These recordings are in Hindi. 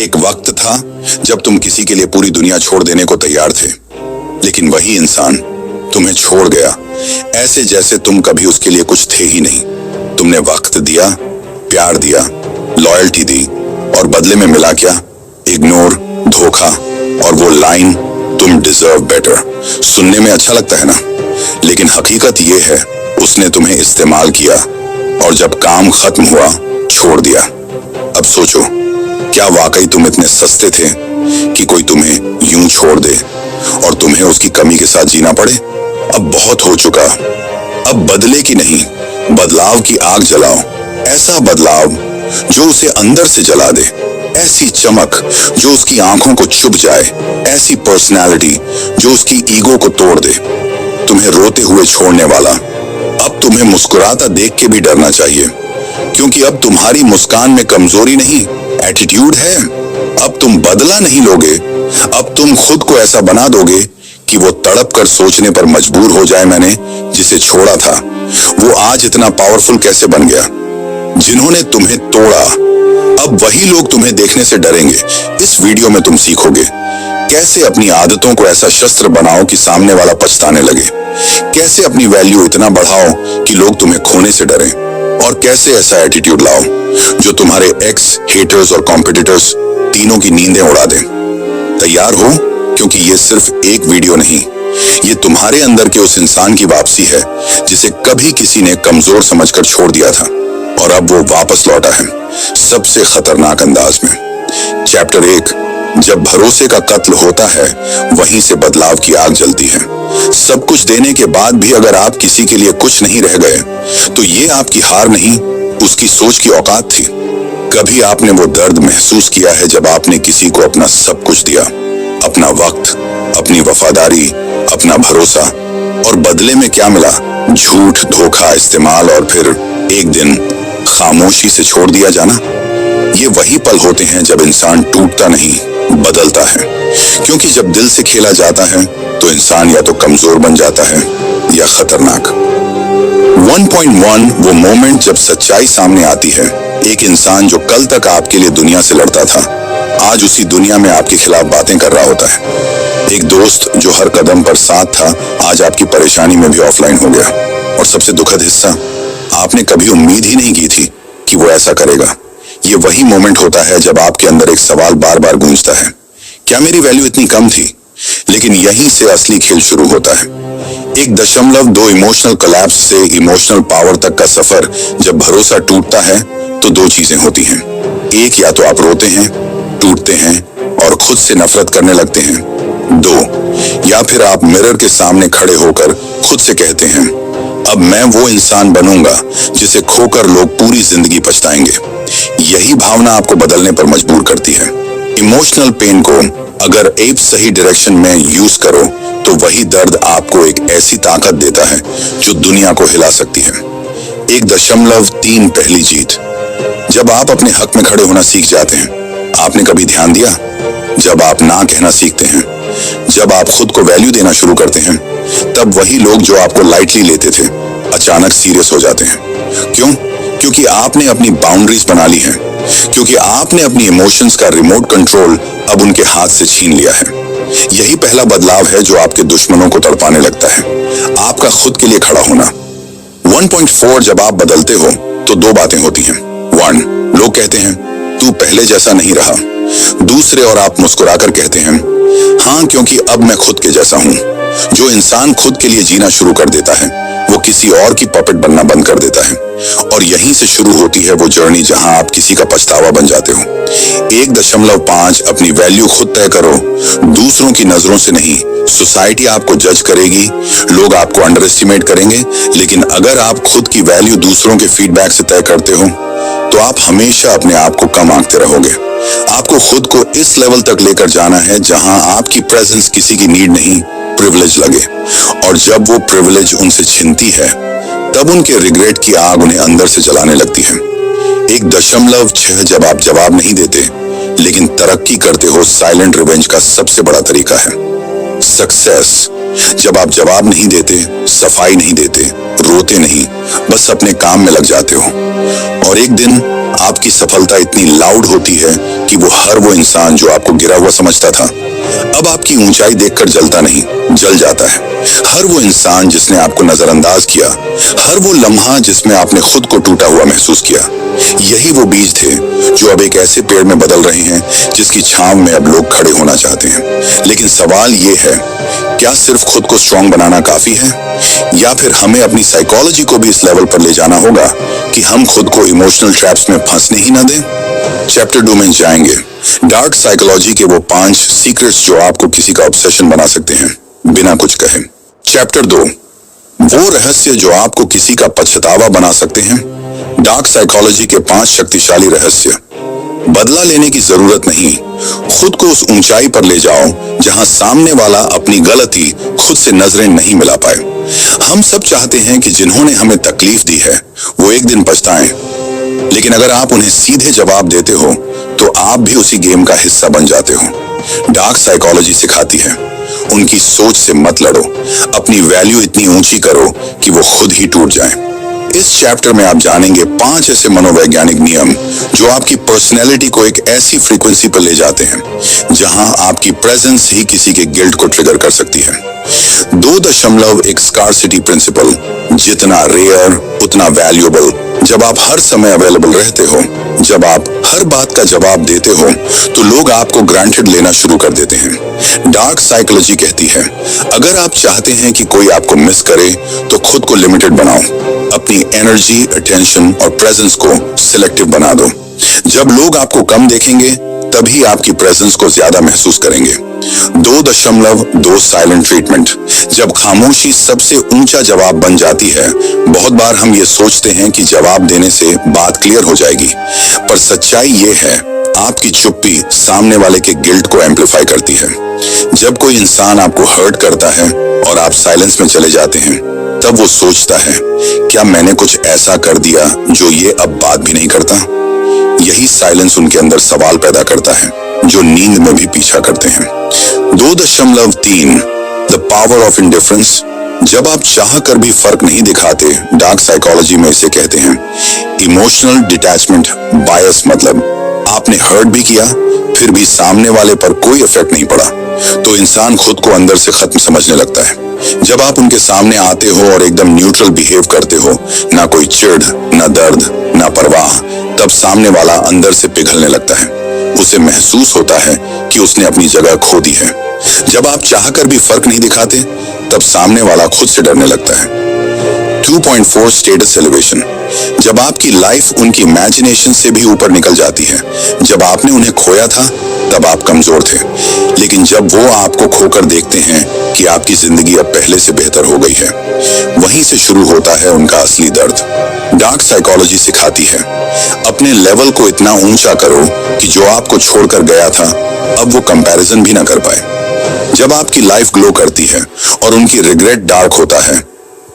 एक वक्त था जब तुम किसी के लिए पूरी दुनिया छोड़ देने को तैयार थे, लेकिन वही इंसान तुम्हें छोड़ गया ऐसे जैसे तुम कभी उसके लिए कुछ थे ही नहीं। तुमने वक्त दिया, प्यार दिया, लॉयल्टी दी, और बदले में मिला क्या? इग्नोर, धोखा और वो लाइन, तुम डिजर्व बेटर। सुनने में अच्छा लगता है ना, लेकिन हकीकत ये है उसने तुम्हें इस्तेमाल किया और जब काम खत्म हुआ छोड़ दिया। अब सोचो, क्या वाकई तुम इतने सस्ते थे कि कोई तुम्हें यूं छोड़ दे और तुम्हें उसकी कमी के साथ जीना पड़े? अब बहुत हो चुका। अब बदले की नहीं, बदलाव की आग जलाओ। ऐसा बदलाव जो उसे अंदर से जला दे, ऐसी चमक जो उसकी आंखों को चुभ जाए, ऐसी पर्सनालिटी जो उसकी ईगो को तोड़ दे। तुम्हें रोते हुए छोड़ने वाला अब तुम्हें मुस्कुराता देख के भी डरना चाहिए, क्योंकि अब तुम्हारी मुस्कान में कमजोरी नहीं, एटीट्यूड है। अब तुम बदला नहीं लोगे, अब तुम खुद को ऐसा बना दोगे कि वो तड़प कर सोचने पर मजबूर हो जाए, मैंने जिसे छोड़ा था वो आज इतना पावरफुल कैसे बन गया। जिन्होंने तुम्हें तोड़ा, अब वही लोग तुम्हें देखने से डरेंगे। इस वीडियो में तुम सीखोगे कैसे अपनी आदतों को ऐसा शस्त्र बनाओ कि सामने वाला पछताने लगे, कैसे अपनी वैल्यू इतना बढ़ाओ कि लोग तुम्हें खोने से डरें, और कैसे ऐसा एटीट्यूड लाओ जो तुम्हारे एक्स, हेटर्स और कॉम्पिटिटर्स तीनों की नींदें उड़ा दे। तैयार हो? क्योंकि ये सिर्फ एक वीडियो नहीं, ये तुम्हारे अंदर के उस इंसान की वापसी है जिसे कभी किसी ने कमजोर समझकर छोड़ दिया था और अब वो वापस लौटा है सबसे खतरनाक अंदाज में। चैप्टर 1, जब भरोसे का कत्ल होता है वहीं से बदलाव की आग जलती है। सब कुछ देने के बाद भी अगर आप किसी के लिए कुछ नहीं रह गए तो ये आपकी हार नहीं, उसकी सोच की औकात थी। कभी आपने वो दर्द महसूस किया है जब आपने किसी को अपना सब कुछ दिया, अपना वक्त, अपनी वफादारी, अपना भरोसा, और बदले में क्या मिला? झूठ, धोखा, इस्तेमाल, और फिर एक दिन खामोशी से छोड़ दिया जाना। ये वही पल होते हैं जब इंसान टूटता नहीं, बदलता है, क्योंकि जब दिल से खेला जाता है तो इंसान या तो कमजोर बन जाता है या खतरनाक। 1.1 वो मोमेंट जब सच्चाई सामने आती है। एक इंसान जो कल तक आपके लिए दुनिया से लड़ता था, आज उसी दुनिया में आपके खिलाफ बातें कर रहा होता है। एक दोस्त जो हर कदम पर साथ था, आज आपकी परेशानी में भी ऑफलाइन हो गया। और सबसे दुखद हिस्सा, आपने कभी उम्मीद ही नहीं की थी कि वो ऐसा करेगा। ये वही मोमेंट होता है जब आपके अंदर एक सवाल बार बार गूंजता है, क्या मेरी वैल्यू इतनी कम थी? लेकिन यहीं से असली खेल शुरू होता है। 1.2 इमोशनल कोलैप्स से इमोशनल पावर तक का सफर। जब भरोसा टूटता है तो दो चीजें होती हैं। एक, या तो आप रोते हैं, टूटते हैं और खुद से नफरत करने लगते हैं। 2, या फिर आप मिरर के सामने खड़े होकर खुद से कहते हैं, अब मैं वो इंसान बनूंगा जिसे खोकर लोग पूरी जिंदगी पछताएंगे। यही भावना आपको बदलने पर मजबूर करती है। इमोशनल पेन को अगर एक सही डायरेक्शन में यूज करो तो वही दर्द आपको एक ऐसी ताकत देता है जो दुनिया को हिला सकती है। 1.3 पहली जीत। जब आप अपने हक में खड़े होना सीख जाते हैं, आपने कभी ध्यान दिया? जब आप ना कहना सीखते हैं, जब आप खुद को वैल्यू देना शुरू करते हैं, तब वही लोग जो आपको लाइटली लेते थे अचानक सीरियस हो जाते हैं। क्यों? क्योंकि आपने अपनी बाउंड्रीज बना ली हैं, क्योंकि आपने अपनी इमोशंस का रिमोट कंट्रोल अब उनके हाथ से छीन लिया है। यही पहला बदलाव है जो आपके दुश्मनों को तड़पाने लगता है, आपका खुद के लिए खड़ा होना। 1.4 जब आप बदलते हो तो दो बातें होती हैं। 1, लोग कहते हैं तू पहले जैसा नहीं रहा। दूसरे, और आप मुस्कुराकर कहते हैं हाँ, क्योंकि अब मैं खुद के जैसा हूँ। जो इंसान खुद के लिए जीना शुरू कर देता है वो किसी और की पपेट बनना बंद कर देता है, और यहीं से शुरू होती है वो जर्नी जहां आप किसी का पछतावा बन जाते हो। 1.5 अपनी वैल्यू खुद तय करो, दूसरों की नजरों से नहीं। सोसाइटी आपको जज करेगी, लोग आपको अंडर एस्टिमेट करेंगे, लेकिन अगर आप खुद की वैल्यू दूसरों के फीडबैक से तय करते हो तो आप हमेशा अपने आप को कम आंकते रहोगे। आपको खुद को इस लेवल तक लेकर जाना है जहां आपकी प्रेजेंस किसी की नीड नहीं, प्रिविलेज लगे। और जब वो प्रिविलेज उनसे छिनती है तब उनके रिग्रेट की आग उन्हें अंदर से जलाने लगती है। 1.6 जब आप जवाब नहीं देते लेकिन तरक्की करते हो, साइलेंट रिवेंज का सबसे बड़ा तरीका है। सक्सेस, जब आप जवाब नहीं देते, सफाई नहीं देते, रोते नहीं, बस अपने काम में लग जाते हो। और एक दिन आपकी सफलता इतनी लाउड होती है कि वो इंसान जो आपको गिरा हुआ समझता था, अब आपकी ऊंचाई देखकर जलता नहीं, जल जाता है। हर वो इंसान जिसने आपको नजरअंदाज किया, हर वो लम्हा जिसमें आपने खुद को टूटा हुआ महसूस किया, यही वो बीज थे जो अब एक ऐसे पेड़ में बदल रहे हैं जिसकी छांव में अब लोग खड़े होना चाहते हैं। लेकिन सवाल ये है, क्या सिर्फ खुद को स्ट्रांग बनाना काफी है, या फिर हमें अपनी साइकोलॉजी को भी इस लेवल पर ले जाना होगा कि हम खुद को इमोशनल ट्रैप्स में फंसने ही ना दें? चैप्टर 2 में जाएंगे डार्क साइकोलॉजी के वो 5 सीक्रेट्स जो आपको किसी का ऑब्सेशन बना सकते हैं बिना कुछ कहे। चैप्टर 2, वो रहस्य जो आपको किसी का पछतावा बना सकते हैं। डार्क साइकोलॉजी के 5 शक्तिशाली रहस्य। बदला लेने की जरूरत नहीं, खुद को उस ऊंचाई पर ले जाओ जहां सामने वाला अपनी गलती खुद से नजरें नहीं मिला पाए। हम सब चाहते हैं कि जिन्होंने हमें तकलीफ दी है वो एक दिन पछताएं, लेकिन अगर आप उन्हें सीधे जवाब देते हो तो आप भी उसी गेम का हिस्सा बन जाते हो। डार्क साइकोलॉजी सिखाती है, उनकी सोच से मत लड़ो, अपनी वैल्यू इतनी ऊंची करो कि वो खुद ही टूट जाए। इस चैप्टर में आप जानेंगे 5 ऐसे मनोवैज्ञानिक नियम जो आपकी पर्सनैलिटी को एक ऐसी फ्रीक्वेंसी पर ले जाते हैं जहां आपकी प्रेजेंस ही किसी के गिल्ट को ट्रिगर कर सकती है। 2.1 स्कार्सिटी प्रिंसिपल, जितना रेयर उतना वैल्यूएबल। जब आप हर समय अवेलेबल रहते हो, जब आप हर बात का जवाब देते हो, तो लोग आपको ग्रांटेड लेना शुरू कर देते हैं। डार्क साइकोलॉजी कहती है, अगर आप चाहते हैं कि कोई आपको मिस करे तो खुद को लिमिटेड बनाओ, अपनी एनर्जी, अटेंशन और प्रेजेंस को सिलेक्टिव बना दो। जब लोग आपको कम देखेंगे तभी आपकी प्रेजेंस को ज्यादा महसूस करेंगे। 2.2 साइलेंट ट्रीटमेंट। जब खामोशी सबसे ऊंचा जवाब बन जाती है, बहुत बार हम ये सोचते हैं कि जवाब देने से बात क्लियर हो जाएगी, पर सच्चाई ये है, आपकी चुप्पी सामने वाले के गिल्ट को एम्पलीफाई करती है। जब कोई इंसान आपको हर्ट करता है और आप साइलेंस में चले जाते हैं, तब वो सोचता है, क्या मैंने कुछ ऐसा कर दिया जो ये अब बात भी नहीं करता? यही साइलेंस उनके अंदर सवाल पैदा करता है जो नींद में भी पीछा करते हैं। 2.3 द पावर ऑफ इंडिफरेंस। जब आप चाह कर भी फर्क नहीं दिखाते, डार्क साइकोलॉजी में इसे कहते हैं इमोशनल डिटैचमेंट बायस। मतलब आपने हर्ट भी किया, फिर भी सामने वाले पर कोई इफेक्ट नहीं पड़ा, तो इंसान खुद को अंदर से खत्म समझने लगता है। जब आप उनके सामने आते हो और एकदम न्यूट्रल बिहेव करते हो, ना कोई चिढ़, ना दर्द, ना परवाह, तब सामने वाला अंदर से पिघलने लगता है। उसे महसूस होता है कि उसने अपनी जगह खो दी है। जब आप चाहकर भी फर्क नहीं दिखाते, तब सामने वाला खुद से डरने लगता है। 2.4 स्टेटस एलिवेशन। जब आपकी लाइफ उनकी इमेजिनेशन से भी ऊपर निकल जाती है। जब आपने उन्हें खोया था तब आप कमजोर थे, लेकिन जब वो आपको खोकर देखते हैं कि आपकी जिंदगी अब पहले से बेहतर हो गई है, वहीं से शुरू होता है उनका असली दर्द। डार्क साइकोलॉजी सिखाती है, अपने लेवल को इतना ऊंचा करो कि जो आपको छोड़कर गया था अब वो कंपैरिजन भी ना कर पाए। जब आपकी लाइफ ग्लो करती है और उनकी रिग्रेट डार्क होता है,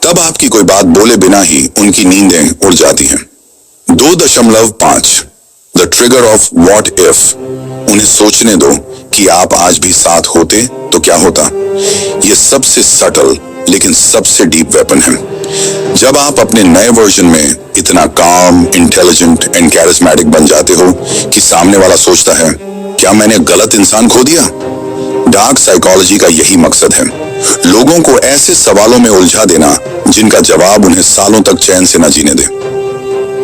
तब आपकी कोई बात बोले बिना ही उनकी नींदें उड़ जाती हैं। 2.5 the trigger of what if. उन्हें सोचने दो कि आप आज भी साथ होते तो क्या होता। यह सबसे सटल लेकिन सबसे डीप वेपन है। जब आप अपने नए वर्जन में इतना काम, इंटेलिजेंट एंड कैरिस्मेटिक बन जाते हो कि सामने वाला सोचता है, क्या मैंने गलत इंसान खो दिया? डार्क साइकोलॉजी का यही मकसद है, लोगों को ऐसे सवालों में उलझा देना जिनका जवाब उन्हें सालों तक चैन से न जीने दे।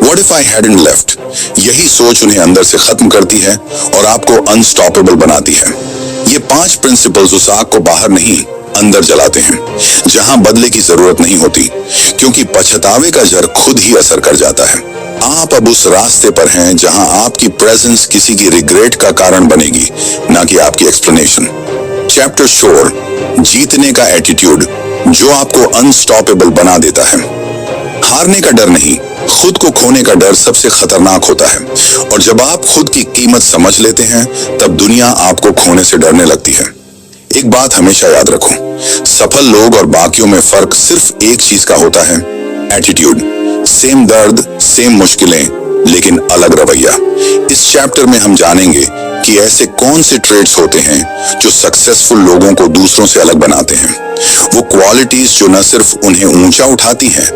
What if I hadn't left? यही सोच उन्हें अंदर से खत्म करती है और आपको अनस्टॉपेबल बनाती है। ये 5 प्रिंसिपल्स उस आग को बाहर नहीं, अंदर जलाते हैं, जहां बदले की जरूरत नहीं होती, क्योंकि पछतावे का जहर खुद ही असर कर जाता है। आप अब उस रास्ते पर हैं जहां आपकी प्रेजेंस किसी की रिग्रेट का कारण बनेगी, ना कि आपकी एक्सप्लेनेशन। चैप्टर 4 जीतने का एटीट्यूड, जो आपको अनस्टॉपेबल बना देता है। हारने का डर नहीं, खुद को खोने का डर सबसे खतरनाक होता है, और जब आप खुद की कीमत समझ लेते हैं, तब दुनिया आपको खोने से डरने लगती है। एक बात हमेशा याद रखो, सफल लोग और बाकियों में फर्क सिर्फ एक चीज का होता है, एटीट्यूड। सेम दर्द, सेम मुश्किलें, लेकिन अलग रवैया। इस चैप्टर में हम जानेंगे कि ऐसे कौन से ट्रेड्स होते हैं जो सक्सेसफुल लोगों को दूसरों से अलग बनाते हैं। वो क्वालिटीज जो न सिर्फ उन्हें ऊंचा उठाती हैं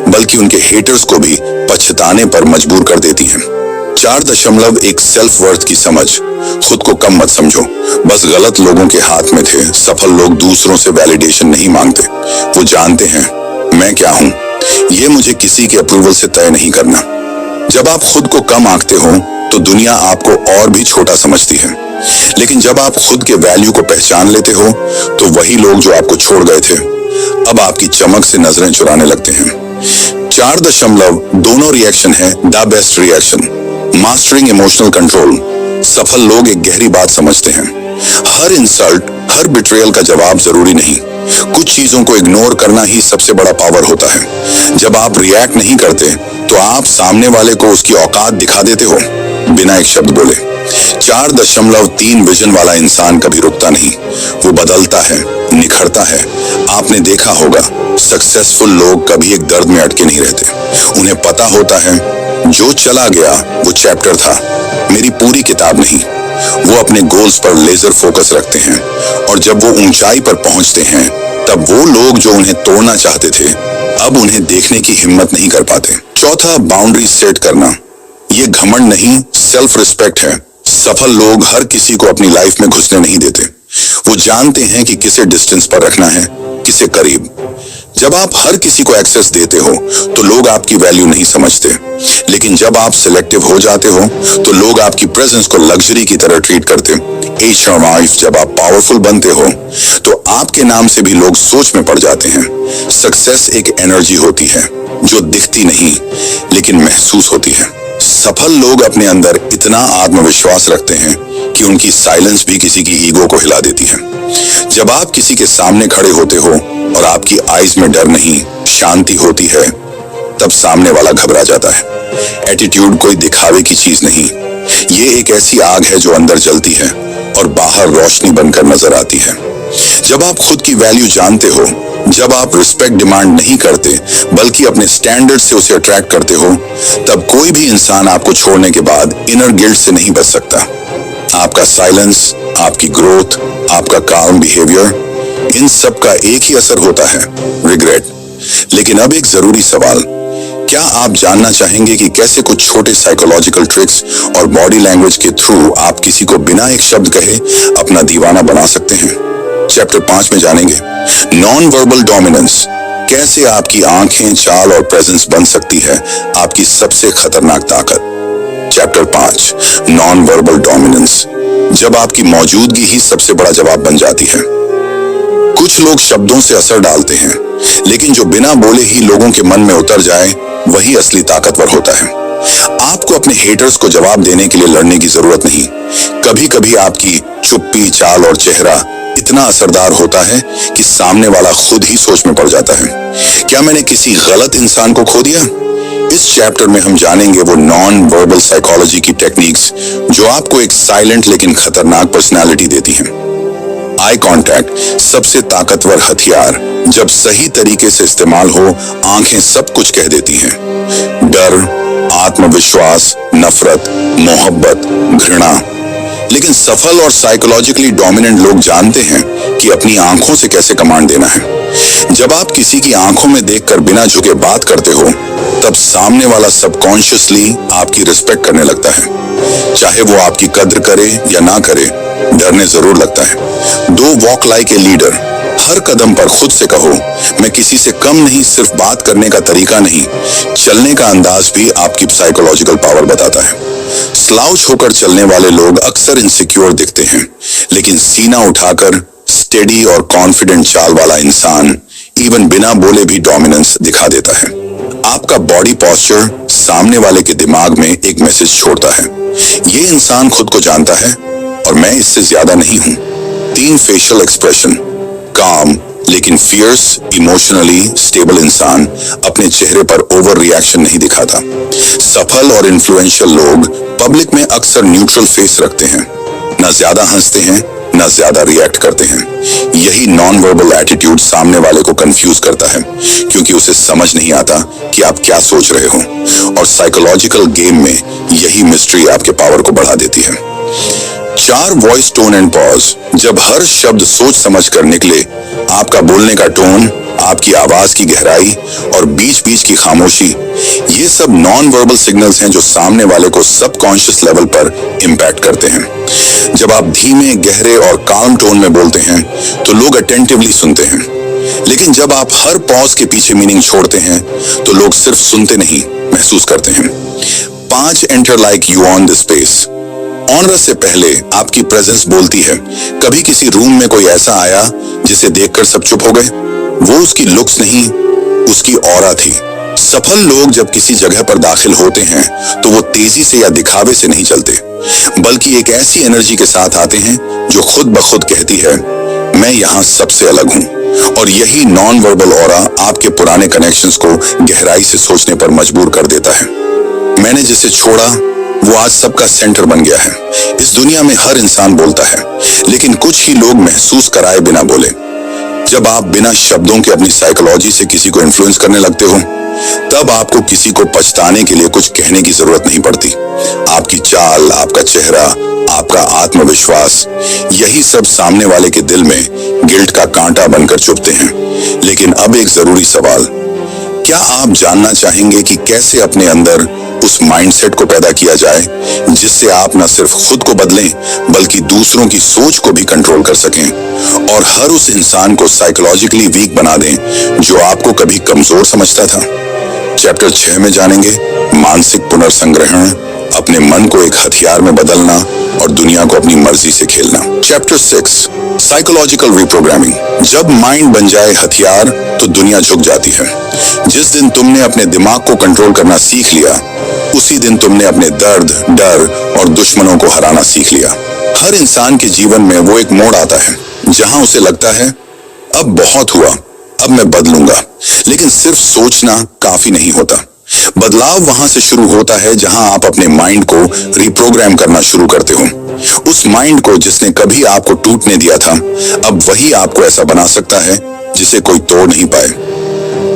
बल्कि उनके हेटर्स को भी पछताने पर मजबूर कर देती हैं। 4.1 सेल्फ वर्थ की समझ। खुद को कम मत समझो, बस गलत लोगों के हाथ में थे। सफल लोग दूसरों से वैलिडेशन नहीं मांगते। वो जानते हैं मैं क्या हूं, ये मुझे किसी के अप्रूवल से तय नहीं करना। जब आप खुद को कम आंकते हो तो दुनिया आपको और भी छोटा समझती है, लेकिन जब आप खुद के वैल्यू को पहचान लेते हो तो वही लोग जो आपको छोड़ गए थे अब आपकी चमक से नजरें चुराने लगते हैं। 4 दोनों रिएक्शन है the best reaction. Mastering emotional control. सफल लोग एक गहरी बात समझते हैं, हर इंसल्ट, हर बिट्रेयल का जवाब जरूरी नहीं। कुछ चीजों को इग्नोर करना ही सबसे बड़ा पावर होता है। जब आप रिएक्ट नहीं करते तो आप सामने वाले को उसकी औकात दिखा देते हो बिना एक शब्द बोले। 4.3 विजन वाला इंसान कभी रुकता नहीं, वो बदलता है, निखरता है। आपने देखा होगा सक्सेसफुल लोग कभी एक दर्द में अटके नहीं रहते। उन्हें पता होता है जो चला गया वो चैप्टर था, मेरी पूरी किताब नहीं। वो अपने गोल्स पर लेजर फोकस रखते हैं और जब वो ऊंचाई पर पहुंचते हैं तब वो लोग जो उन्हें तोड़ना चाहते थे अब उन्हें देखने की हिम्मत नहीं कर पाते। चौथा, बाउंड्री सेट करना। ये घमंड नहीं, सेल्फ रिस्पेक्ट है। सफल लोग हर किसी को अपनी लाइफ में घुसने नहीं देते। वो जानते हैं कि किसे डिस्टेंस पर रखना है, किसे करीब। जब आप हर किसी को एक्सेस देते हो तो लोग आपकी वैल्यू नहीं समझते, लेकिन जब आप सिलेक्टिव हो जाते हो तो लोग आपकी प्रेजेंस को लग्जरी की तरह ट्रीट करते। एच शर्माइफ, जब आप पावरफुल बनते हो तो आपके नाम से भी लोग सोच में पड़ जाते हैं। सक्सेस एक एनर्जी होती है जो दिखती नहीं लेकिन महसूस होती है। सफल लोग अपने अंदर इतना आत्मविश्वास रखते हैं कि उनकी साइलेंस भी किसी की ईगो को हिला देती है। जब आप किसी के सामने खड़े होते हो और आपकी आईज में डर नहीं, शांति होती है, तब सामने वाला घबरा जाता है। एटीट्यूड कोई दिखावे की चीज नहीं, ये एक ऐसी आग है जो अंदर जलती है और बाहर रोशनी बनकर नजर आती है। जब आप खुद की वैल्यू जानते हो, जब आप रिस्पेक्ट डिमांड नहीं करते बल्कि अपने स्टैंडर्ड से उसे अट्रैक्ट करते हो, तब कोई भी इंसान आपको छोड़ने के बाद इनर गिल्ट से नहीं बच सकता। आपका साइलेंस, आपकी ग्रोथ, आपका काम बिहेवियर, इन सब का एक ही असर होता है, रिग्रेट। लेकिन अब एक जरूरी सवाल, क्या आप जानना चाहेंगे कि कैसे कुछ छोटे साइकोलॉजिकल ट्रिक्स और बॉडी लैंग्वेज के थ्रू आप किसी को बिना एक शब्द कहे अपना दीवाना बना सकते हैं? चैप्टर 5 में जानेंगे नॉन वर्बल डोमिनेंस। कैसे आपकी आंखें, चाल और प्रेजेंस बन सकती है आपकी सबसे खतरनाक ताकत। Chapter 5 non verbal dominance. जब आपकी मौजूदगी ही सबसे बड़ा जवाब बन जाती है। कुछ लोग शब्दों से असर डालते हैं, लेकिन जो बिना बोले ही लोगों के मन में उतर जाए वही असली ताकतवर होता है। आपको अपने हेटर्स को जवाब देने के लिए लड़ने की जरूरत नहीं। कभी कभी आपकी चुप्पी, चाल और चेहरा इतना असरदार होता है कि सामने वाला खुद ही सोच में पड़ जाता है, क्या मैंने किसी गलत इंसान को खो दिया? इस चैप्टर में हम जानेंगे वो नॉन वर्बल साइकोलॉजी की टेक्निक्स जो आपको एक साइलेंट लेकिन खतरनाक पर्सनालिटी देती हैं। आई कांटेक्ट सबसे ताकतवर हथियार। जब सही तरीके से इस्तेमाल हो, आंखें सब कुछ कह देती हैं। डर, आत्मविश्वास, नफरत, मोहब्बत, घृणा। लेकिन सफल और साइकोलॉजिकली डोमिनेंट लोग जानते हैं कि अपनी आंखों से कैसे कमांड देना है। जब आप किसी की आंखों में देखकर बिना झुके बात करते हो, तब सामने वाला सबकॉन्शियसली आपकी रिस्पेक्ट करने लगता है। चाहे वो आपकी कद्र करे या ना करे, डरने जरूर लगता है। दो वॉक लाइक ए लीडर। हर कदम पर खुद से कहो, मैं किसी से कम नहीं। सिर्फ बात करने का तरीका नहीं, चलने का अंदाज भी आपकी साइकोलॉजिकल पावर बताता है। स्लाउच होकर चलने वाले लोग अक्सर इनसिक्योर दिखते हैं, लेकिन सीना उठाकर स्टेडी और कॉन्फिडेंट चाल वाला इंसान इवन बिना बोले भी डोमिनेंस दिखा देता है। आपका बॉडी पोस्चर सामने वाले के दिमाग में एक मैसेज छोड़ता है, ये इंसान खुद को जानता है और मैं इससे ज्यादा नहीं हूं। 3 फेशियल एक्सप्रेशन। काम लेकिन फियर्स, इमोशनली स्टेबल इंसान अपने चेहरे पर ओवर रिएक्शन नहीं दिखाता। सफल और इन्फ्लुएंशियल लोग पब्लिक में अक्सर न्यूट्रल फेस रखते हैं, ना ज्यादा हंसते हैं ना ज्यादा रिएक्ट करते हैं। यही नॉन वर्बल एटीट्यूड सामने वाले को कंफ्यूज करता है, क्योंकि उसे समझ नहीं आता कि आप क्या सोच रहे हो। और साइकोलॉजिकल गेम में यही मिस्ट्री आपके पावर को बढ़ा देती है। 4 वॉइस टोन एंड पॉज। जब हर शब्द सोच समझ कर निकले, आपका बोलने का टोन, आपकी आवाज की गहराई और बीच बीच की खामोशी, ये सब नॉन वर्बल सिग्नल्स हैं जो सामने वाले को सबकॉन्शियस लेवल पर इम्पैक्ट करते हैं। जब आप धीमे, गहरे और काम टोन में बोलते हैं तो लोग अटेंटिवली सुनते हैं, लेकिन जब आप हर पॉज के पीछे मीनिंग छोड़ते हैं तो लोग सिर्फ सुनते नहीं, महसूस करते हैं। 5 enter like you on the space. Honour से पहले आपकी प्रेजेंस बोलती है। कभी किसी रूम में कोई ऐसा आया जिसे देखकर सब चुप हो गए? वो उसकी लुक्स नहीं, उसकी ऑरा थी। सफल लोग जब किसी जगह पर दाखिल होते हैं तो वो तेजी से या दिखावे से नहीं चलते, बल्कि एक ऐसी एनर्जी के साथ आते हैं जो खुद ब खुद कहती है, मैं यहाँ सबसे अलग हूँ। और यही नॉन वर्बल ऑरा आपके पुराने कनेक्शंस को गहराई से सोचने पर मजबूर कर देता है। मैंने जिसे छोड़ा वो आज सबका सेंटर बन गया है। इस दुनिया में हर इंसान बोलता है, लेकिन कुछ ही लोग महसूस कराए बिना बोले। जब आप बिना शब्दों के अपनी साइकोलॉजी से किसी को इन्फ्लुएंस करने लगते हो, तब आपको किसी को पछताने के लिए कुछ कहने की जरूरत नहीं पड़ती। आपकी चाल, आपका चेहरा, आपका आत्मविश्वास, यही सब सामने वाले के दिल में गिल्ट का कांटा बनकर चुभते हैं। लेकिन अब एक जरूरी सवाल, क्या आप जानना चाहेंगे कि कैसे अपने अंदर उस माइंडसेट को पैदा किया जाए जिससे आप न सिर्फ खुद को बदलें बल्कि दूसरों की सोच को भी कंट्रोल कर सकें और हर उस इंसान को साइकोलॉजिकली वीक बना दें जो आपको कभी कमजोर समझता था? चैप्टर 6 में जानेंगे मानसिक पुनर्संग्रहण, अपने मन को एक हथियार में बदलना और दुनिया को अपनी मर्जी से खेलना। Chapter 6 psychological reprogramming. जब माइंड बन जाए हथियार तो दुनिया झुक जाती है। जिस दिन तुमने अपने दिमाग को कंट्रोल करना सीख लिया, उसी दिन तुमने अपने दर्द, डर और दुश्मनों को हराना सीख लिया। हर इंसान के जीवन में वो एक मोड़ आता है जहां उसे लगता है अब बहुत हुआ, अब मैं बदलूंगा। लेकिन सिर्फ सोचना काफी नहीं होता। बदलाव वहां से शुरू होता है जहां आप अपने माइंड को रिप्रोग्राम करना शुरू करते हो। उस माइंड को जिसने कभी आपको टूटने दिया था, अब वही आपको ऐसा बना सकता है जिसे कोई तोड़ नहीं पाए।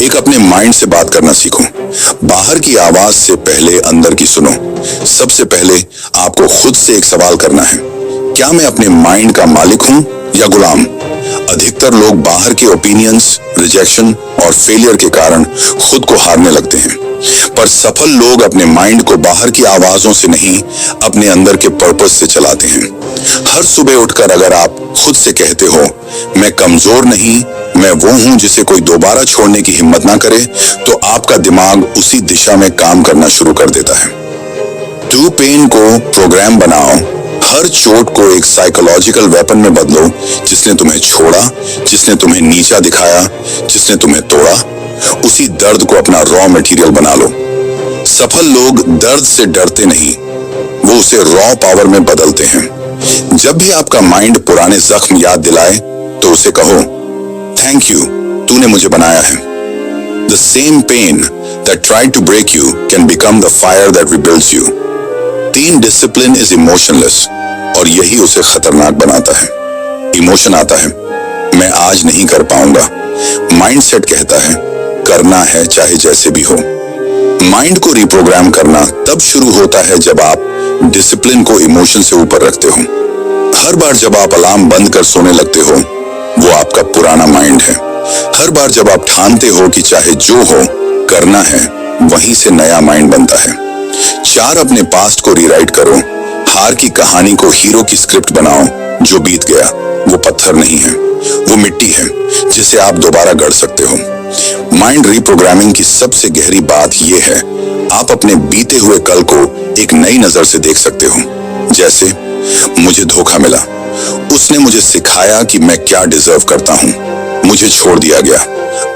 एक अपने माइंड से बात करना सीखो। बाहर की आवाज से पहले अंदर की सुनो। सबसे पहले आपको खुद से एक सवाल करना है, क्या मैं अपने माइंड का मालिक हूं या गुलाम? अधिकतर लोग बाहर के ओपिनियंस, रिजेक्शन और फेलियर के कारण खुद को हारने लगते हैं, पर सफल लोग अपने माइंड को बाहर की आवाजों से नहीं, अपने अंदर के पर्पस से चलाते हैं। हर सुबह उठकर अगर आप खुद से कहते हो, मैं कमजोर नहीं, मैं वो हूं जिसे कोई दोबारा छोड़ने की हिम्मत ना करे, तो आपका दिमाग उसी दिशा में काम करना शुरू कर देता है। टू पेन को प्रोग्राम बनाओ। हर चोट को एक साइकोलॉजिकल वेपन में बदलो, जिसने तुम्हें छोड़ा, जिसने तुम्हें नीचा दिखाया, जिसने तुम्हें तोड़ा, उसी दर्द को अपना रॉ मटेरियल बना लो। सफल लोग दर्द से डरते नहीं, वो उसे रॉ पावर में बदलते हैं। जब भी आपका माइंड पुराने जख्म याद दिलाए तो उसे कहो, थैंक यू, तूने मुझे बनाया है। The same pain that tried to break you can become the fire that rebuilds you. 3 discipline is emotionless, और यही उसे खतरनाक बनाता है। इमोशन आता है, मैं आज नहीं कर पाऊंगा। माइंडसेट कहता है, करना है चाहे जैसे भी हो। माइंड को रिप्रोग्राम करना तब शुरू होता है जब आप डिसिप्लिन को इमोशन से ऊपर रखते हो। हर बार जब आप अलार्म बंद कर सोने लगते हो, वो आपका पुराना माइंड है। हर बार जब आप ठानते हो कि चाहे जो हो करना है, वहीं से नया माइंड बनता है। 4 अपने पास्ट को रीराइट करो। हार की कहानी को हीरो की स्क्रिप्ट बनाओ। जो बीत गया वो पत्थर नहीं है, वो मिट्टी है जिसे आप दोबारा गढ़ सकते हो। माइंड रिप्रोग्रामिंग की सबसे गहरी बात यह है, आप अपने बीते हुए कल को एक नई नजर से देख सकते हो। जैसे, मुझे धोखा मिला, उसने मुझे सिखाया कि मैं क्या डिजर्व करता हूँ। मुझे छोड़ दिया गया,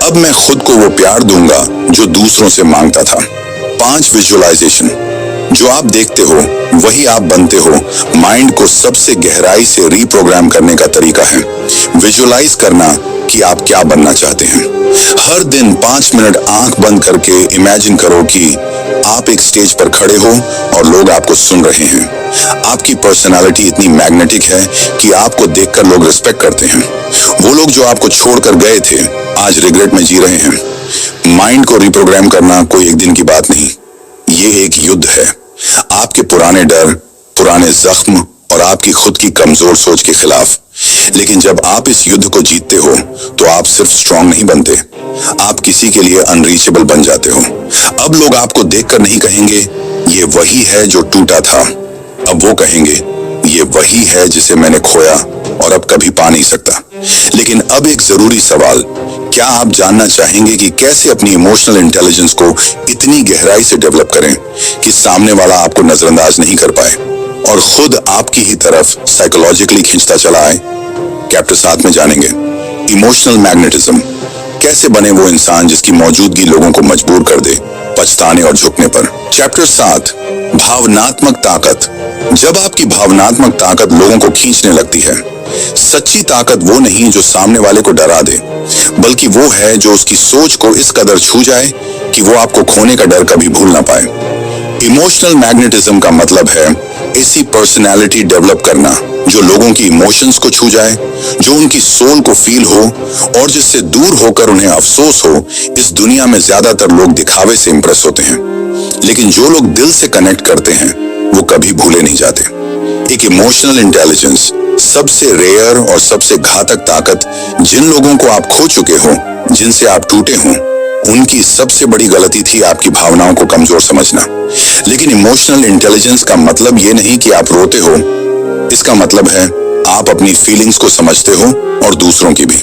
अब मैं खुद को वो प्यार दूंगा जो दूसरों से मांगता था। 5 विजुअलाइजेशन। जो आप देखते हो वही आप बनते हो। माइंड को सबसे गहराई से रिप्रोग्राम करने का तरीका है विजुअलाइज करना कि आप क्या बनना चाहते हैं। हर दिन 5 मिनट आंख बंद करके इमेजिन करो कि आप एक स्टेज पर खड़े हो और लोग आपको सुन रहे हैं। आपकी पर्सनालिटी इतनी मैग्नेटिक है कि आपको देखकर लोग रिस्पेक्ट करते हैं। वो लोग जो आपको छोड़कर गए थे आज रिग्रेट में जी रहे हैं। माइंड को रिप्रोग्राम करना कोई एक दिन की बात नहीं, ये एक युद्ध है। आपके पुराने डर, पुराने जख्म और आपकी खुद की कमजोर सोच के खिलाफ। लेकिन जब आप इस युद्ध को जीतते हो तो आप सिर्फ स्ट्रांग नहीं बनते, आप किसी के लिए अनरीचेबल बन जाते हो। अब लोग आपको देखकर नहीं कहेंगे ये वही है जो टूटा था, अब वो कहेंगे ये वही है जिसे मैंने खोया और अब कभी पा नहीं सकता। लेकिन अब एक जरूरी सवाल, क्या आप जानना चाहेंगे कि कैसे अपनी इमोशनल इंटेलिजेंस को इतनी गहराई से डेवलप करें कि सामने वाला आपको नजरअंदाज नहीं कर पाए और खुद आपकी ही तरफ साइकोलॉजिकली खींचता चला आए? चैप्टर 7 में जानेंगे इमोशनल मैग्नेटिज्म, कैसे बने वो इंसान जिसकी मौजूदगी लोगों को मजबूर कर दे पछताने और झुकने पर। चैप्टर 7 भावनात्मक ताकत। जब आपकी भावनात्मक ताकत लोगों को खींचने लगती है, सच्ची ताकत वो नहीं जो सामने वाले को डरा दे, बल्कि वो है जो उसकी सोच को इस कदर छू जाए कि वो आपको खोने का डर कभी भूल ना पाए। इमोशनल मैग्नेटिज्म का मतलब है ऐसी पर्सनैलिटी डेवलप करना जो लोगों की इमोशंस को छू जाए, जो उनकी सोल को फील हो और जिससे दूर होकर उन्हें अफसोस हो। इस दुनिया में ज्यादातर लोग दिखावे से इंप्रेस होते हैं, लेकिन जो लोग दिल से कनेक्ट करते हैं वो कभी भूले नहीं जाते। एक इमोशनल इंटेलिजेंस सबसे रेयर और सबसे घातक ताकत जिन लोगों को आप खो चुके हो, जिनसे आप टूटे हो, उनकी सबसे बड़ी गलती थी आपकी भावनाओं को कमजोर समझना। लेकिन इमोशनल इंटेलिजेंस का मतलब ये नहीं कि आप रोते हो, इसका मतलब है आप अपनी फीलिंग्स को समझते हो और दूसरों की भी।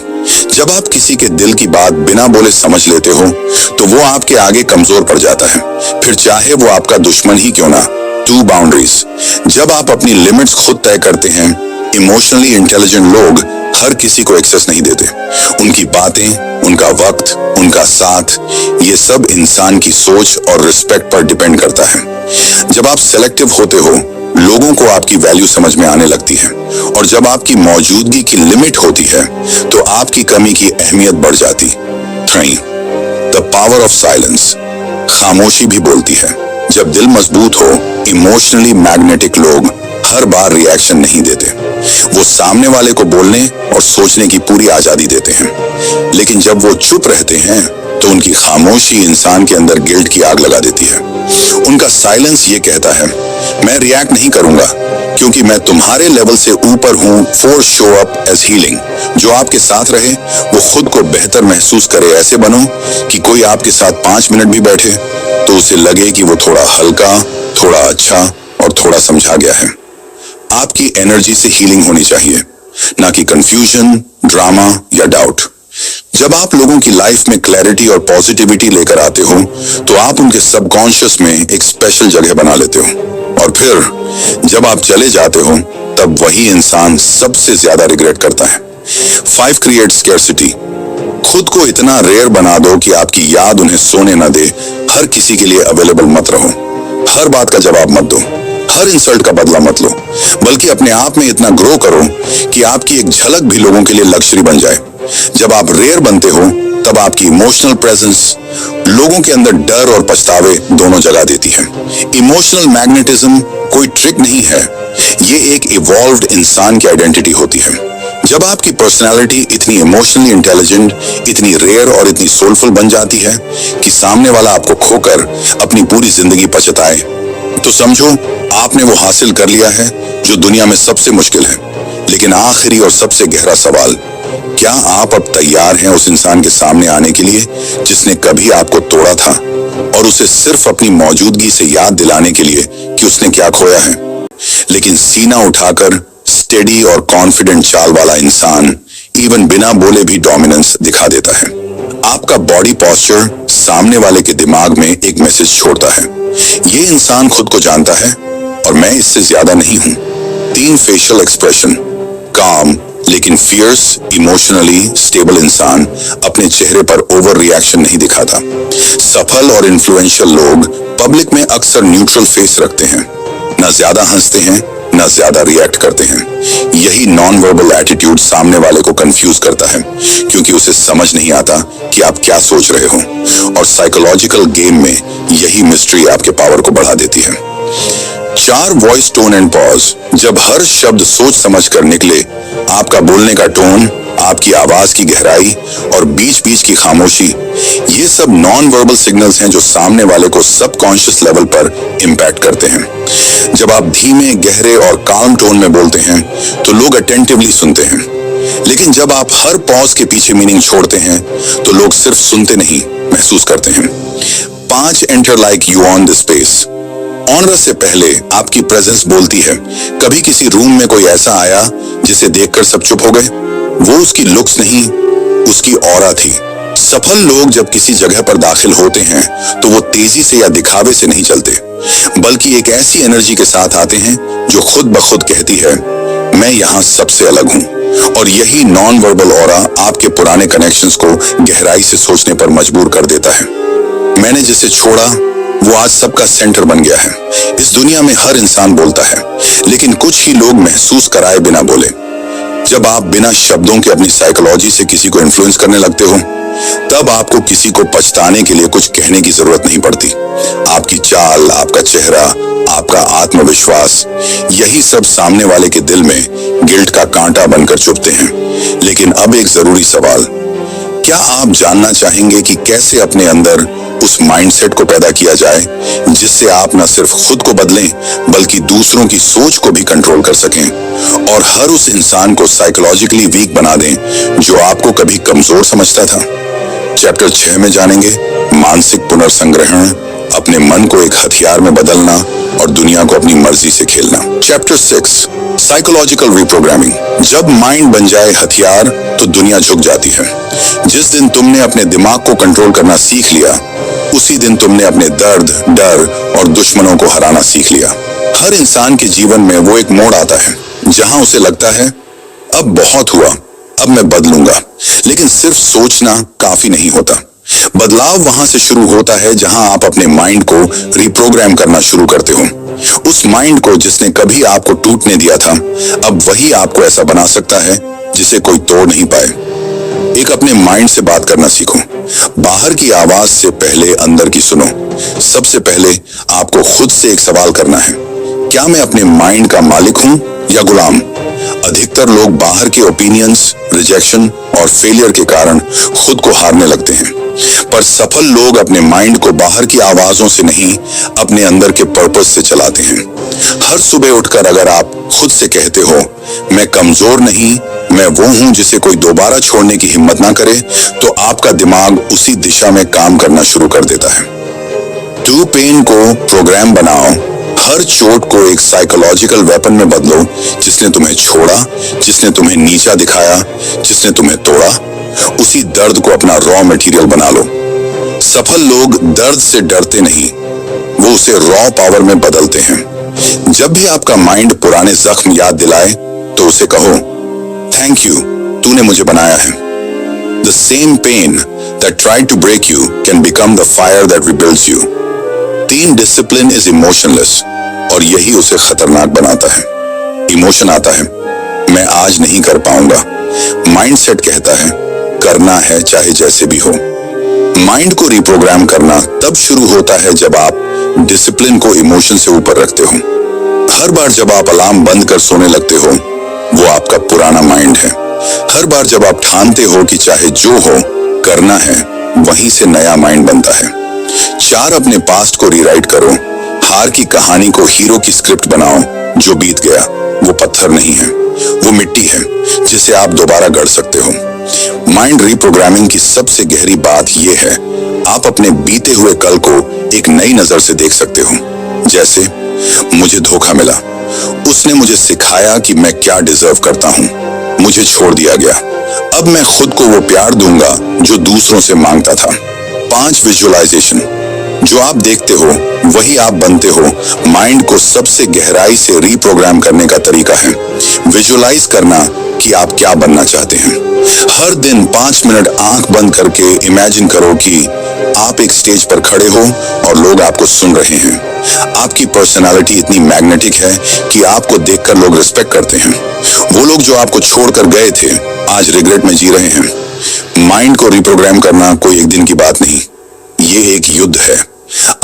जब आप किसी के दिल की बात बिना बोले समझ लेते हो तो वो आपके आगे कमजोर पड़ जाता है, फिर चाहे वो आपका दुश्मन ही क्यों ना। 2 बाउंड्रीज। जब आप अपनी लिमिट्स खुद तय करते हैं, इमोशनली इंटेलिजेंट लोग हर किसी को एक्सेस नहीं देते। उनकी बातें, उनका वक्त, उनका साथ, ये सब इंसान की सोच और रिस्पेक्ट पर डिपेंड करता है। जब आप सेलेक्टिव होते हो, लोगों को आपकी वैल्यू समझ में आने लगती है, और जब आपकी मौजूदगी की लिमिट होती है तो आपकी कमी की अहमियत बढ़ जाती। 3 द पावर ऑफ साइलेंस। खामोशी भी बोलती है। जब दिल मजबूत हो, इमोशनली मैग्नेटिक लोग हर बार रिएक्शन नहीं देते, वो सामने वाले को बोलने और सोचने की पूरी आजादी देते हैं। लेकिन जब वो चुप रहते हैं तो उनकी खामोशी इंसान के अंदर गिल्ट की आग लगा देती है। उनका साइलेंस ये कहता है, मैं रिएक्ट नहीं करूंगा क्योंकि मैं तुम्हारे लेवल से ऊपर हूं। Force show up as healing. जो आपके साथ रहे वो खुद को बेहतर महसूस करे। ऐसे बनो कि कोई आपके साथ 5 मिनट भी बैठे तो उसे लगे कि वो थोड़ा हल्का, थोड़ा अच्छा और थोड़ा समझा गया है। आपकी एनर्जी से हीलिंग होनी चाहिए, ना कि कंफ्यूजन, ड्रामा या डाउट। जब आप लोगों की लाइफ में क्लैरिटी और पॉजिटिविटी लेकर आते हो तो आप उनके सबकॉन्शियस में एक स्पेशल जगह बना लेते हो, और फिर जब आप चले जाते हो तब वही इंसान सबसे ज्यादा रिग्रेट करता है। 5 क्रिएट स्कैर्सिटी। खुद को इतना रेयर बना दो कि आपकी याद उन्हें सोने न दे। हर किसी के लिए अवेलेबल मत रहो, हर बात का जवाब मत दो, हर इंसल्ट का बदला मत लो, बल्कि अपने आप में इतना ग्रो करो कि आपकी एक झलक भी लोगों के लिए लग्जरी बन जाए। जब आप रेयर बनते हो तब आपकी इमोशनल प्रेजेंस लोगों के अंदर डर और पछतावे दोनों जगा देती है। इमोशनल मैग्नेटिज्म कोई ट्रिक नहीं है, ये एक इवॉल्व्ड इंसान की आइडेंटिटी होती है। जब आपकी पर्सनालिटी इतनी इमोशनली इंटेलिजेंट, इतनी रेयर और इतनी सोलफुल बन जाती है कि सामने वाला आपको खोकर अपनी पूरी जिंदगी पछताए, तो समझो आपने वो हासिल कर लिया है जो दुनिया में सबसे मुश्किल है। लेकिन आखिरी और सबसे गहरा सवाल, क्या आप अब तैयार हैं उस इंसान के सामने आने के लिए जिसने कभी आपको तोड़ा था, और उसे सिर्फ अपनी मौजूदगी से याद दिलाने के लिए कि उसने क्या खोया है? लेकिन सीना उठाकर स्टेडी और कॉन्फिडेंट चाल वाला इंसान इवन बिना बोले भी डोमिनेंस दिखा देता है। आपका बॉडी पोस्चर सामने वाले के दिमाग में एक मैसेज छोड़ता है, ये इंसान खुद को जानता है और मैं इससे ज्यादा नहीं हूं। 3 फेशियल एक्सप्रेशन। काम लेकिन फियर्स, इमोशनली स्टेबल इंसान अपने चेहरे पर ओवर रिएक्शन नहीं दिखाता। सफल और इन्फ्लुएंशियल लोग पब्लिक में अक्सर न्यूट्रल फेस रखते हैं, ना ज्यादा हंसते हैं ना ज्यादा रिएक्ट करते हैं। यही नॉन वर्बल एटीट्यूड सामने वाले को कंफ्यूज करता है, क्योंकि उसे समझ नहीं आता कि आप क्या सोच रहे हो, और साइकोलॉजिकल गेम में यही मिस्ट्री आपके पावर को बढ़ा देती है। 4 वॉइस टोन एंड पॉज। जब हर शब्द सोच समझ कर निकले, आपका बोलने का टोन, आपकी आवाज की गहराई और बीच बीच की खामोशी, ये सब नॉन वर्बल सिग्नल्स हैं जो सामने वाले को सबकॉन्शियस लेवल पर इम्पैक्ट करते हैं। जब आप धीमे, गहरे और काम टोन में बोलते हैं तो लोग अटेंटिवली सुनते हैं, लेकिन जब आप हर पॉज के पीछे मीनिंग छोड़ते हैं तो लोग सिर्फ सुनते नहीं, महसूस करते हैं। 5 enter like you on the space. Honour से पहले आपकी प्रेजेंस बोलती है। कभी किसी रूम में कोई ऐसा आया जिसे देखकर सब चुप हो गए? वो उसकी लुक्स नहीं, उसकी ऑरा थी। सफल लोग जब किसी जगह पर दाखिल होते हैं तो वो तेजी से या दिखावे से नहीं चलते, बल्कि एक ऐसी एनर्जी के साथ आते हैं जो खुद ब खुद कहती है, मैं यहाँ सबसे अलग हूँ। और यही नॉन वर्बल ऑरा आपके पुराने कनेक्शंस को गहराई से सोचने पर मजबूर कर देता है। मैंने जिसे छोड़ा वो आज सबका सेंटर बन गया है। इस दुनिया में हर इंसान बोलता है, लेकिन कुछ ही लोग महसूस कराए बिना बोले। जब आप बिना शब्दों के अपनी साइकोलॉजी से किसी को इन्फ्लुएंस करने लगते हो, तब आपको किसी को पछताने के लिए कुछ कहने की जरूरत नहीं पड़ती। आपकी चाल, आपका चेहरा, आपका आत्मविश्वास, यही सब सामने वाले के दिल में गिल्ट का कांटा बनकर चुभते हैं। लेकिन अब एक जरूरी सवाल, क्या आप जानना चाहेंगे कि कैसे अपने अंदर उस माइंडसेट को पैदा किया जाए जिससे आप न सिर्फ खुद को बदलें बल्कि दूसरों की सोच को भी कंट्रोल कर सकें और हर उस इंसान को साइकोलॉजिकली वीक बना दें जो आपको कभी कमजोर समझता था? चैप्टर 6 में जानेंगे मानसिक पुनर्संग्रहण, अपने मन को एक हथियार में बदलना और दुनिया को अपनी मर्जी से खेलना। Chapter 6 psychological reprogramming. जब माइंड बन जाए हथियार तो दुनिया झुक जाती है। जिस दिन तुमने अपने दिमाग को कंट्रोल करना सीख लिया, उसी दिन तुमने अपने दर्द, डर और दुश्मनों को हराना सीख लिया। हर इंसान के जीवन में वो एक मोड़ आता है जहां उसे लगता है अब बहुत हुआ, अब मैं बदलूंगा। लेकिन सिर्फ सोचना काफी नहीं होता। बदलाव वहां से शुरू होता है जहां आप अपने माइंड को रिप्रोग्राम करना शुरू करते हो। उस माइंड को जिसने कभी आपको टूटने दिया था, अब वही आपको ऐसा बना सकता है जिसे कोई तोड़ नहीं पाए। एक अपने माइंड से बात करना सीखो। बाहर की आवाज से पहले अंदर की सुनो। सबसे पहले आपको खुद से एक सवाल करना है, क्या मैं अपने माइंड का मालिक हूं या गुलाम? अधिकतर लोग बाहर के ओपिनियंस, रिजेक्शन और फेलियर के कारण खुद को हारने लगते हैं, पर सफल लोग अपने माइंड को बाहर की आवाजों से नहीं, अपने अंदर के पर्पस से चलाते हैं। हर सुबह उठकर अगर आप खुद से कहते हो, मैं कमजोर नहीं, मैं वो हूं जिसे कोई दोबारा छोड़ने की हिम्मत ना करे, तो आपका दिमाग उसी दिशा में काम करना शुरू कर देता है। टू पेन को प्रोग्राम बनाओ। हर चोट को एक साइकोलॉजिकल वेपन में बदलो जिसने तुम्हें छोड़ा, जिसने तुम्हें नीचा दिखाया, जिसने तुम्हें तोड़ा। उसी दर्द को अपना रॉ मटेरियल बना लो। सफल लोग दर्द से डरते नहीं, वो उसे रॉ पावर में बदलते हैं। जब भी आपका माइंड पुराने जख्म याद दिलाए तो उसे कहो, थैंक यू, तूने मुझे बनाया है। The same pain that tried to break you can become the fire that rebuilds you. 3 discipline is emotionless, और यही उसे खतरनाक बनाता है। इमोशन आता है, मैं आज नहीं कर पाऊंगा। माइंडसेट कहता है, करना है चाहे जैसे भी हो। माइंड को रिप्रोग्राम करना तब शुरू होता है जब आप डिसिप्लिन को इमोशन से ऊपर रखते हो। हर बार जब आप अलार्म बंद कर सोने लगते हो, वो आपका पुराना माइंड है। हर बार जब आप ठानते हो कि चाहे जो हो करना है, वहीं से नया माइंड बनता है। 4 अपने पास्ट को रीराइट करो। हार की कहानी को हीरो की स्क्रिप्ट बनाओ। जो बीत गया वो पत्थर नहीं है, वो मिट्टी है जिसे आप दोबारा गढ़ सकते हो। माइंड रिप्रोग्रामिंग की सबसे गहरी बात यह है, आप अपने बीते हुए कल को एक नई नजर से देख सकते हो। जैसे, मुझे धोखा मिला, उसने मुझे सिखाया कि मैं क्या डिजर्व करता हूँ, मुझे छोड़ दिया गया, अब मैं खुद को वो प्यार दूंगा जो दूसरों से मांगता था। 5 विजुअलाइजेशन। जो आप देखते हो वही आप बनते हो। माइंड को सबसे गहराई से रिप्रोग्राम करने का तरीका है विजुअलाइज करना कि आप क्या बनना चाहते हैं। हर दिन 5 मिनट आंख बंद करके इमेजिन करो कि आप एक स्टेज पर खड़े हो और लोग आपको सुन रहे हैं। आपकी पर्सनालिटी इतनी मैग्नेटिक है कि आपको देखकर लोग रिस्पेक्ट करते हैं। वो लोग जो आपको छोड़कर गए थे आज रिग्रेट में जी रहे हैं। माइंड को रिप्रोग्राम करना कोई एक दिन की बात नहीं, ये एक युद्ध है।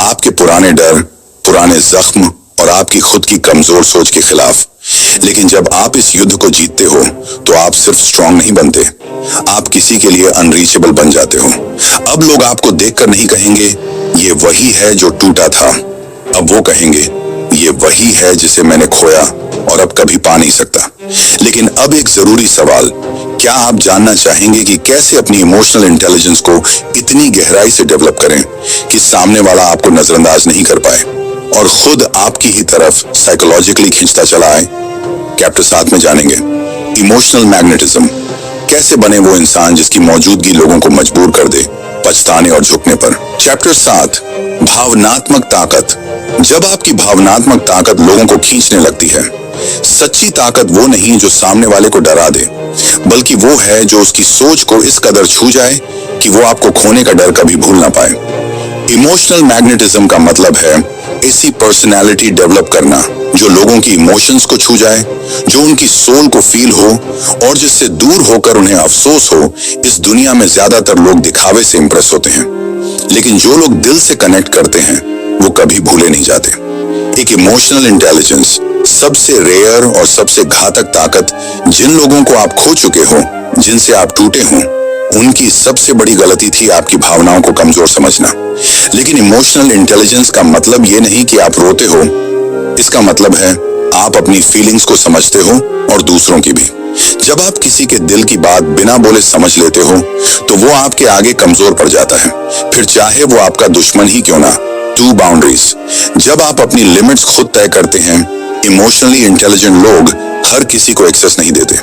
आपके पुराने डर, पुराने जख्म और आपकी खुद की कमजोर सोच के खिलाफ। लेकिन जब आप इस युद्ध को जीतते हो तो आप सिर्फ स्ट्रांग नहीं बनते, आप किसी के लिए अनरीचेबल बन जाते हो। अब लोग आपको देखकर नहीं कहेंगे ये वही है जो टूटा था, अब वो कहेंगे ये वही है जिसे मैंने खोया और अब कभी पा नहीं सकता। लेकिन अब एक जरूरी सवाल, क्या आप जानना चाहेंगे कि कैसे अपनी इमोशनल इंटेलिजेंस को इतनी गहराई से डेवलप करें कि सामने वाला आपको नजरअंदाज नहीं कर पाए और खुद आपकी ही तरफ साइकोलॉजिकली खींचता चला आए? चैप्टर 7 में जानेंगे इमोशनल मैग्नेटिज्म, कैसे बने वो इंसान जिसकी मौजूदगी लोगों को मजबूर कर दे पछताने और झुकने पर। चैप्टर 7 भावनात्मक ताकत। जब आपकी भावनात्मक ताकत लोगों को खींचने लगती है, सच्ची ताकत वो नहीं जो सामने वाले को डरा दे, बल्कि वो है जो उसकी सोच को इस कदर छू जाए कि वो आपको खोने का डर कभी भूल ना पाए। इमोशनल मैग्नेटिज्म का मतलब है ऐसी पर्सनालिटी डेवलप करना जो लोगों की इमोशंस को छू जाए, जो उनकी सोल को फील हो और जिससे दूर होकर उन्हें अफसोस हो। इस दुनिया में ज्यादातर लोग दिखावे से इंप्रेस होते हैं, लेकिन जो लोग दिल से कनेक्ट करते हैं वो कभी भूले नहीं जाते। एक इमोशनल इंटेलिजेंस सबसे रेयर और सबसे घातक ताकत। जिन लोगों को आप खो चुके हो, जिनसे आप टूटे हो, उनकी सबसे बड़ी गलती थी आपकी भावनाओं को कमजोर समझना। लेकिन इमोशनल इंटेलिजेंस का मतलब ये नहीं कि आप रोते हो, इसका मतलब है आप अपनी फीलिंग्स को समझते हो और दूसरों की भी। जब आप किसी के दिल की बात बिना बोले समझ लेते हो तो वो आपके आगे कमजोर पड़ जाता है, फिर चाहे वो आपका दुश्मन ही क्यों ना। 2 बाउंड्रीज। जब आप अपनी लिमिट्स खुद तय करते हैं, इमोशनली इंटेलिजेंट लोग हर किसी को एक्सेस नहीं देते।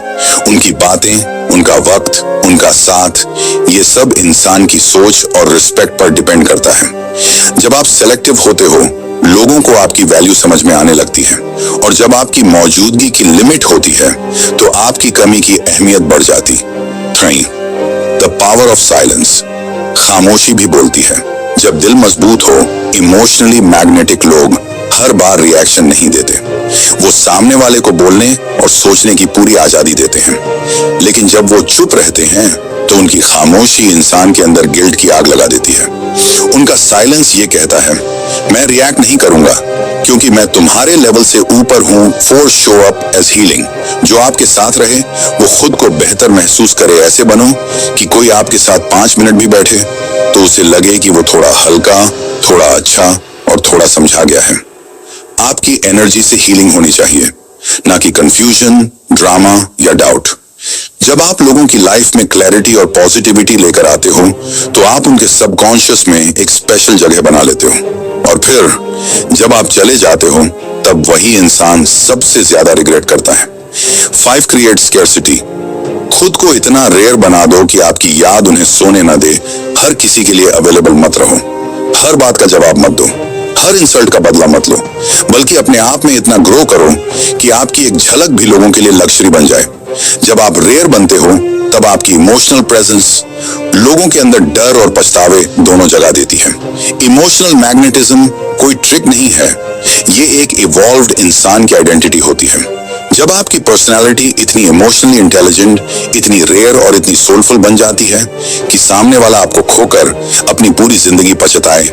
उनकी बातें, उनका वक्त, उनका साथ, ये सब इंसान की सोच और रिस्पेक्ट पर डिपेंड करता है। जब आप सेलेक्टिव होते हो, लोगों को आपकी वैल्यू समझ में आने लगती है, और जब आपकी मौजूदगी की लिमिट होती है तो आपकी कमी की अहमियत बढ़ जाती। 3. The power of silence. खामोशी भी बोलती है। जब दिल मजबूत हो, इमोशनली मैग्नेटिक लोग हर बार रिएक्शन नहीं देते, वो सामने वाले को बोलने और सोचने की पूरी आजादी देते हैं। लेकिन जब वो चुप रहते हैं तो उनकी खामोशी इंसान के अंदर गिल्ट की आग लगा देती है। उनका साइलेंस ये कहता है, मैं रिएक्ट नहीं करूंगा क्योंकि मैं तुम्हारे लेवल से ऊपर हूं। Force show up as healing. जो आपके साथ रहे वो खुद को बेहतर महसूस करे। ऐसे बनो कि कोई आपके साथ 5 मिनट भी बैठे तो उसे लगे कि वो थोड़ा हल्का, थोड़ा अच्छा और थोड़ा समझा गया है। आपकी एनर्जी से हीलिंग होनी चाहिए, ना कि कंफ्यूजन, ड्रामा या डाउट। जब आप लोगों की लाइफ में क्लैरिटी और पॉजिटिविटी लेकर आते हो तो आप उनके सबकॉन्शियस में एक स्पेशल जगह बना लेते हो, और फिर जब आप चले जाते हो तब वही इंसान सबसे ज्यादा रिग्रेट करता है। 5 क्रिएट स्कैर्सिटी। खुद को इतना रेयर बना दो कि आपकी याद उन्हें सोने न दे। हर किसी के लिए अवेलेबल मत रहो, हर बात का जवाब मत दो, हर इंसल्ट का बदला मत लो, बल्कि अपने आप में इतना ग्रो करो कि आपकी एक झलक भी लोगों के लिए लग्जरी बन जाए। जब आप रेयर बनते हो तब आपकी इमोशनल प्रेजेंस लोगों के अंदर डर और पछतावे दोनों जगा देती है। इमोशनल मैग्नेटिज्म कोई ट्रिक नहीं है, ये एक इवॉल्व्ड इंसान की आइडेंटिटी होती है। जब आपकी पर्सनालिटी इतनी इमोशनली इंटेलिजेंट, इतनी रेयर और इतनी सोलफुल बन जाती है कि सामने वाला आपको खोकर अपनी पूरी जिंदगी पछताए,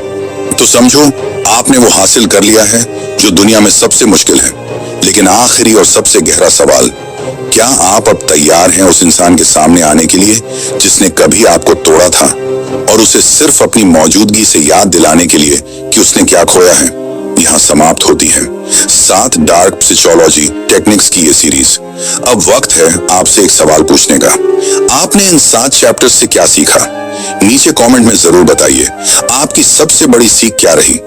तो समझो आपने वो हासिल कर लिया है जो दुनिया में सबसे मुश्किल है। लेकिन आखिरी और सबसे गहरा सवाल, क्या आप अब तैयार हैं उस इंसान के सामने आने के लिए जिसने कभी आपको तोड़ा था, और उसे सिर्फ अपनी मौजूदगी से याद दिलाने के लिए कि उसने क्या खोया है? यहाँ समाप्त होती है 7 डार्क प्सिकोलॉजी टेक्निक्स की ये सीरीज। अब वक्त है आपसे एक सवाल पूछने का। आपने इन 7 चैप्टर्स से क्या सीखा? नीचे कमेंट में जरूर बताइए। आपकी सबसे बड़ी सीख क्या रही?